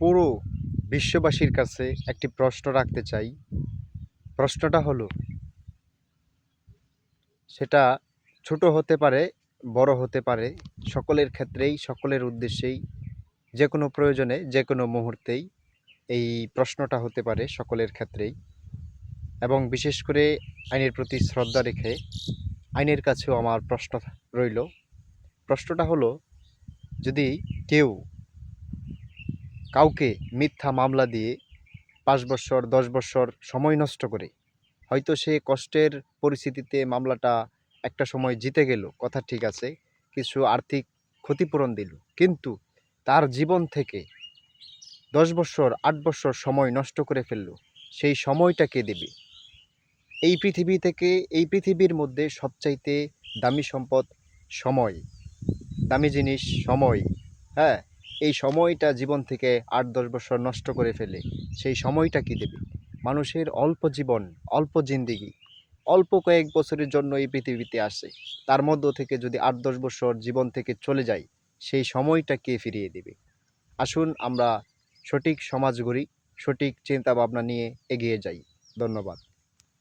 পুরো বিশ্ববাসীর কাছে একটি প্রশ্ন রাখতে চাই। প্রশ্নটা হলো, সেটা ছোট হতে পারে, বড় হতে পারে, সকলের ক্ষেত্রেই, সকলের উদ্দেশ্যেই, যে কোনো প্রয়োজনে, যে কোনো মুহূর্তেই এই প্রশ্নটা হতে পারে সকলের ক্ষেত্রেই। এবং বিশেষ করে আইনের প্রতি শ্রদ্ধা রেখে আইনের কাছেও আমার প্রশ্ন রইল। প্রশ্নটা হলো, যদি কেউ কাউকে মিথ্যা মামলা দিয়ে ৫ বৎসর ১০ বৎসর সময় নষ্ট করে, হয়তো সে কষ্টের পরিস্থিতিতে মামলাটা একটা সময় জিতে গেল, কথা ঠিক আছে, কিছু আর্থিক ক্ষতিপূরণ দিল, কিন্তু তার জীবন থেকে ১০ বৎসর ৮ বৎসর সময় নষ্ট করে ফেলল, সেই সময়টা কে দেবে? এই পৃথিবী থেকে, এই পৃথিবীর মধ্যে সবচাইতে দামি সম্পদ সময়, দামি জিনিস সময়। হ্যাঁ, এই সময়টা জীবন থেকে ৮-১০ বছর নষ্ট করে ফেলে, সেই সময়টা কি দেবে? মানুষের অল্প জীবন, অল্প জিন্দেগি, অল্প কয়েক বছরের জন্য এই পৃথিবীতে আসে, তার মধ্য থেকে যদি ৮-১০ বছর জীবন থেকে চলে যায়, সেই সময়টা কে ফিরিয়ে দেবে? আসুন আমরা সঠিক সমাজ গড়ি, সঠিক চিন্তা ভাবনা নিয়ে এগিয়ে যাই। ধন্যবাদ।